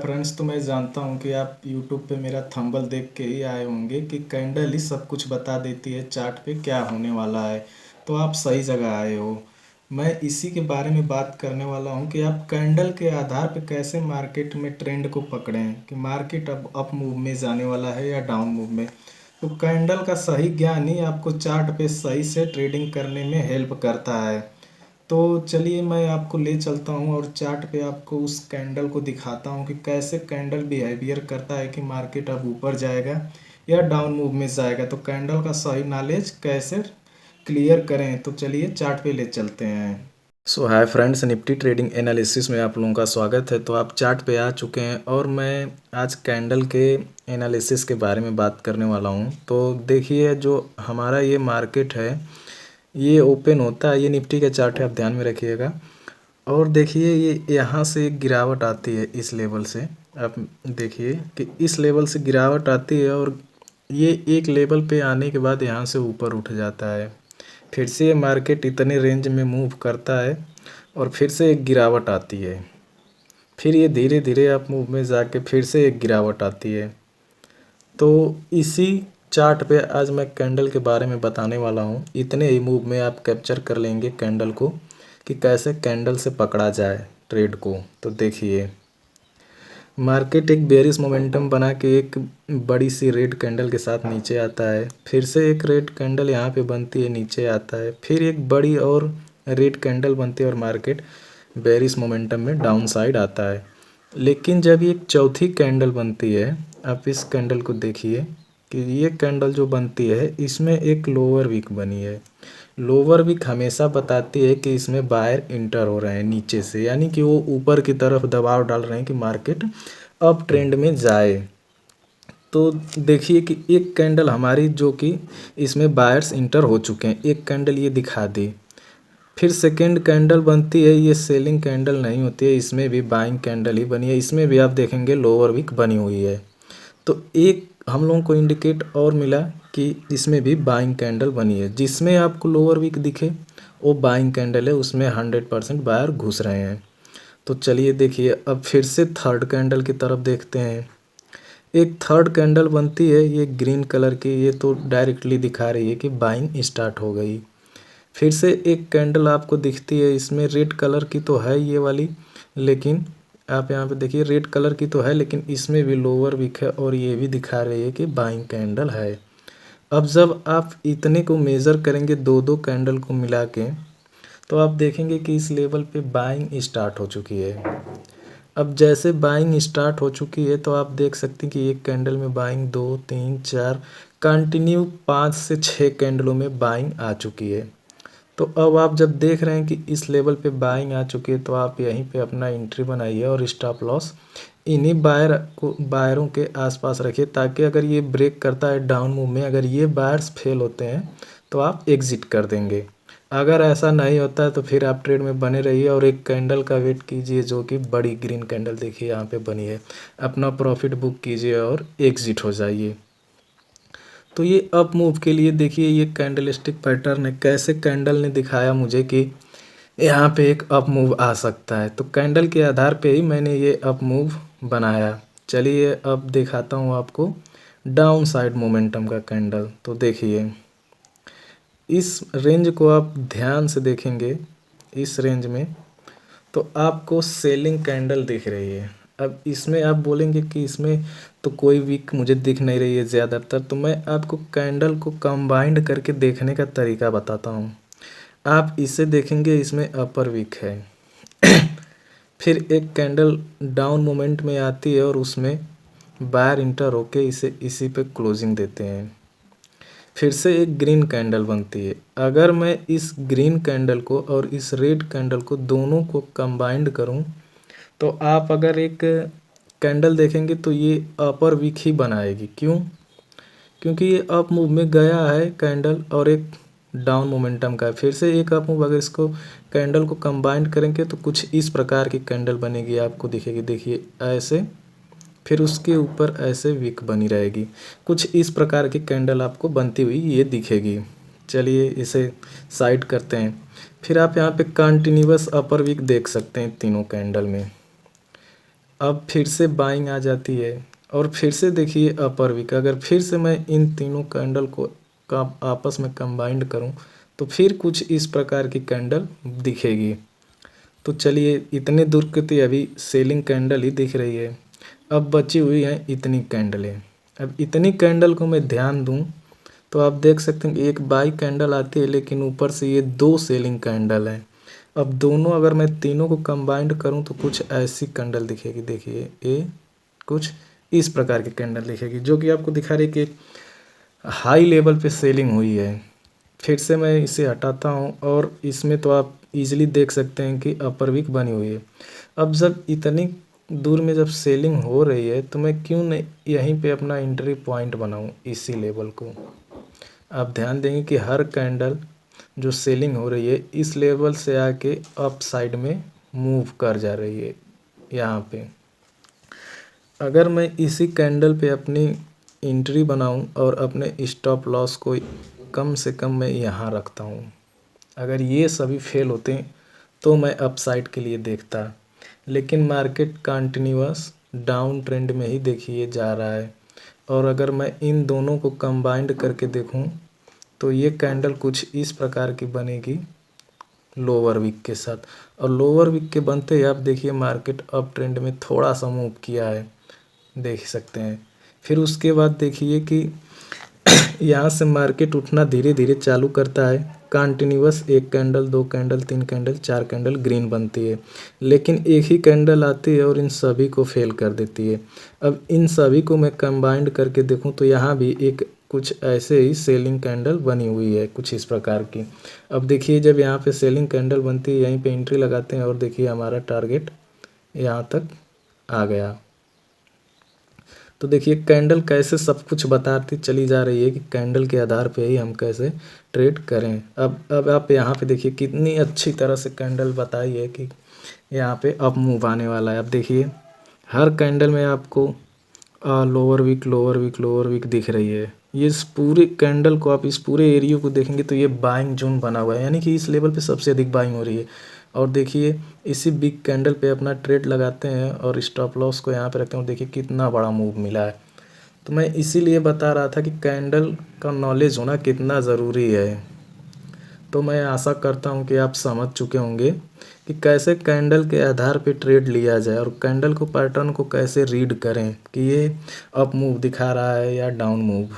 Friends, तो मैं जानता हूँ कि आप यूट्यूब पे मेरा थंबनेल देख के ही आए होंगे कि कैंडल ही सब कुछ बता देती है चार्ट पे क्या होने वाला है। तो आप सही जगह आए हो। मैं इसी के बारे में बात करने वाला हूँ कि आप कैंडल के आधार पे कैसे मार्केट में ट्रेंड को पकड़ें कि मार्केट अब अप मूव में जाने वाला है या डाउन मूव में। तो कैंडल का सही ज्ञान ही आपको चार्ट पे सही से ट्रेडिंग करने में हेल्प करता है। तो चलिए मैं आपको ले चलता हूँ और चार्ट पे आपको उस कैंडल को दिखाता हूँ कि कैसे कैंडल बिहेवियर करता है कि मार्केट अब ऊपर जाएगा या डाउन मूव में जाएगा। तो कैंडल का सही नॉलेज कैसे क्लियर करें, तो चलिए चार्ट पे ले चलते हैं। So hi friends, Nifty trading analysis में आप लोगों का स्वागत है। तो आप चार्ट पे आ चुके हैं और मैं आज कैंडल के एनालिसिस के बारे में बात करने वाला हूँ। तो देखिए, जो हमारा ये मार्केट है ये ओपन होता है, ये निफ्टी का चार्ट है, आप ध्यान में रखिएगा। और देखिए ये यहाँ से एक गिरावट आती है इस लेवल से। आप देखिए कि इस लेवल से गिरावट आती है और ये एक लेवल पे आने के बाद यहाँ से ऊपर उठ जाता है। फिर से ये मार्केट इतने रेंज में मूव करता है और फिर से एक गिरावट आती है। फिर ये धीरे धीरे अप मूव में जाके फिर से एक गिरावट आती है। तो इसी चार्ट पे आज मैं कैंडल के बारे में बताने वाला हूँ। इतने ही मूव में आप कैप्चर कर लेंगे कैंडल को कि कैसे कैंडल से पकड़ा जाए ट्रेड को। तो देखिए, मार्केट एक बेयरिश मोमेंटम बना के एक बड़ी सी रेड कैंडल के साथ नीचे आता है। फिर से एक रेड कैंडल यहाँ पे बनती है, नीचे आता है। फिर एक बड़ी और रेड कैंडल बनती है और मार्केट बेयरिश मोमेंटम में डाउन साइड आता है। लेकिन जब ये चौथी कैंडल बनती है, आप इस कैंडल को देखिए कि ये कैंडल जो बनती है इसमें एक लोअर वीक बनी है। लोअर वीक हमेशा बताती है कि इसमें बायर इंटर हो रहे हैं नीचे से, यानी कि वो ऊपर की तरफ दबाव डाल रहे हैं कि मार्केट अप ट्रेंड में जाए। तो देखिए कि एक कैंडल हमारी जो कि इसमें बायर्स इंटर हो चुके हैं, एक कैंडल ये दिखा दी। फिर सेकेंड कैंडल बनती है, ये सेलिंग कैंडल नहीं होती है, इसमें भी बाइंग कैंडल ही बनी है। इसमें भी आप देखेंगे लोअर वीक बनी हुई है। तो एक हम लोगों को इंडिकेट और मिला कि इसमें भी बाइंग कैंडल बनी है। जिसमें आपको लोअर वीक दिखे वो बाइंग कैंडल है, उसमें 100% बायर घुस रहे हैं। तो चलिए देखिए, अब फिर से थर्ड कैंडल की तरफ देखते हैं। एक थर्ड कैंडल बनती है, ये ग्रीन कलर की, ये तो डायरेक्टली दिखा रही है कि बाइंग स्टार्ट हो गई। फिर से एक कैंडल आपको दिखती है, इसमें रेड कलर की तो है ये वाली, लेकिन आप यहाँ पे देखिए रेड कलर की तो है लेकिन इसमें भी लोअर वीक है और ये भी दिखा रही है कि बाइंग कैंडल है। अब जब आप इतने को मेज़र करेंगे दो दो कैंडल को मिला के, तो आप देखेंगे कि इस लेवल पे बाइंग स्टार्ट हो चुकी है। अब जैसे बाइंग स्टार्ट हो चुकी है तो आप देख सकते हैं कि एक कैंडल में बाइंग, दो, तीन, चार, कंटिन्यू 5 से 6 कैंडलों में बाइंग आ चुकी है। तो अब आप जब देख रहे हैं कि इस लेवल पे बाइंग आ चुकी है तो आप यहीं पे अपना एंट्री बनाइए और स्टॉप लॉस इन्हीं बायरों के आसपास रखिए, ताकि अगर ये ब्रेक करता है डाउन मूव में, अगर ये बायर्स फेल होते हैं तो आप एग्जिट कर देंगे। अगर ऐसा नहीं होता है तो फिर आप ट्रेड में बने रहिए और एक कैंडल का वेट कीजिए जो कि बड़ी ग्रीन कैंडल देखिए यहाँ पे बनी है। अपना प्रॉफिट बुक कीजिए और एग्जिट हो जाइए। तो ये अप मूव के लिए देखिए ये कैंडलस्टिक पैटर्न है, कैसे कैंडल ने दिखाया मुझे कि यहाँ पे एक अप मूव आ सकता है। तो कैंडल के आधार पे ही मैंने ये अप मूव बनाया। चलिए अब दिखाता हूँ आपको डाउन साइड मोमेंटम का कैंडल। तो देखिए इस रेंज को आप ध्यान से देखेंगे, इस रेंज में तो आपको सेलिंग कैंडल दिख रही है। अब इसमें आप बोलेंगे कि इसमें तो कोई वीक मुझे दिख नहीं रही है ज़्यादातर, तो मैं आपको कैंडल को कंबाइंड करके देखने का तरीका बताता हूँ। आप इसे देखेंगे, इसमें अपर वीक है। फिर एक कैंडल डाउन मोमेंट में आती है और उसमें बायर इंटर होके इसे इसी पे क्लोजिंग देते हैं। फिर से एक ग्रीन कैंडल बनती है। अगर मैं इस ग्रीन कैंडल को और इस रेड कैंडल को दोनों को कंबाइंड करूं तो आप अगर एक कैंडल देखेंगे तो ये अपर वीक ही बनाएगी। क्यों? क्योंकि ये अप मूव में गया है कैंडल और एक डाउन मोमेंटम का है। फिर से एक अप मूव, अगर इसको कैंडल को कंबाइंड करेंगे तो कुछ इस प्रकार की कैंडल बनेगी, आपको दिखेगी। देखिए ऐसे, फिर उसके ऊपर ऐसे विक बनी रहेगी। कुछ इस प्रकार की कैंडल आपको बनती हुई ये दिखेगी। चलिए इसे साइड करते हैं। फिर आप यहाँ पे कंटिन्यूअस अपर विक देख सकते हैं तीनों कैंडल में। अब फिर से बाइंग आ जाती है और फिर से देखिए अपर वीक, अगर फिर से मैं इन तीनों कैंडल को का आपस में कंबाइंड करूं तो फिर कुछ इस प्रकार की कैंडल दिखेगी। तो चलिए, इतने दूर की तो अभी सेलिंग कैंडल ही दिख रही है। अब बची हुई हैं इतनी कैंडलें। अब इतनी कैंडल को मैं ध्यान दूं तो आप देख सकते हैं कि एक बाई कैंडल आती है, लेकिन ऊपर से ये दो सेलिंग कैंडल हैं। अब दोनों अगर मैं तीनों को कंबाइंड करूं तो कुछ ऐसी कैंडल दिखेगी। देखिए, ये कुछ इस प्रकार की कैंडल दिखेगी, जो कि आपको दिखा रही है कि हाई लेवल पे सेलिंग हुई है। फिर से मैं इसे हटाता हूँ और इसमें तो आप इजीली देख सकते हैं कि अपर वीक बनी हुई है। अब जब इतनी दूर में जब सेलिंग हो रही है तो मैं क्यों नहीं यहीं पे अपना एंट्री पॉइंट बनाऊँ इसी लेवल को। आप ध्यान देंगे कि हर कैंडल जो सेलिंग हो रही है इस लेवल से आके अप साइड में मूव कर जा रही है। यहाँ पे अगर मैं इसी कैंडल पे अपनी एंट्री बनाऊं और अपने स्टॉप लॉस को कम से कम मैं यहाँ रखता हूँ, अगर ये सभी फेल होते हैं तो मैं अपसाइड के लिए देखता। लेकिन मार्केट कंटिन्यूअस डाउन ट्रेंड में ही देखिए जा रहा है। और अगर मैं इन दोनों को कंबाइंड करके देखूं तो ये कैंडल कुछ इस प्रकार की बनेगी लोअर वीक के साथ। और लोअर वीक के बनते ही आप देखिए मार्केट अप ट्रेंड में थोड़ा सा मूव किया है, देख सकते हैं। फिर उसके बाद देखिए कि यहाँ से मार्केट उठना धीरे धीरे चालू करता है। कंटिन्यूअस एक कैंडल, दो कैंडल, तीन कैंडल, चार कैंडल ग्रीन बनती है, लेकिन एक ही कैंडल आती है और इन सभी को फेल कर देती है। अब इन सभी को मैं कंबाइंड करके देखूं तो यहाँ भी एक कुछ ऐसे ही सेलिंग कैंडल बनी हुई है, कुछ इस प्रकार की। अब देखिए, जब यहाँ पे सेलिंग कैंडल बनती है यहीं पे एंट्री लगाते हैं और देखिए हमारा टारगेट यहाँ तक आ गया। तो देखिए कैंडल कैसे सब कुछ बताती चली जा रही है कि कैंडल के आधार पे ही हम कैसे ट्रेड करें। अब आप यहाँ पे देखिए कितनी अच्छी तरह से कैंडल बताई है कि यहाँ पे अप मूव आने वाला है। अब देखिए हर कैंडल में आपको lower wick, lower wick, lower wick दिख रही है। ये इस पूरे कैंडल को आप इस पूरे एरिया को देखेंगे तो ये बाइंग जोन बना हुआ है, यानी कि इस लेवल पे सबसे अधिक बाइंग हो रही है। और देखिए इसी बिग कैंडल पे अपना ट्रेड लगाते हैं और स्टॉप लॉस को यहाँ पे रखते हैं। देखिए कितना बड़ा मूव मिला है। तो मैं इसीलिए बता रहा था कि कैंडल का नॉलेज होना कितना ज़रूरी है। तो मैं आशा करता हूँ कि आप समझ चुके होंगे कि कैसे कैंडल के आधार पे ट्रेड लिया जाए और कैंडल को पैटर्न को कैसे रीड करें कि ये अप मूव दिखा रहा है या डाउन मूव।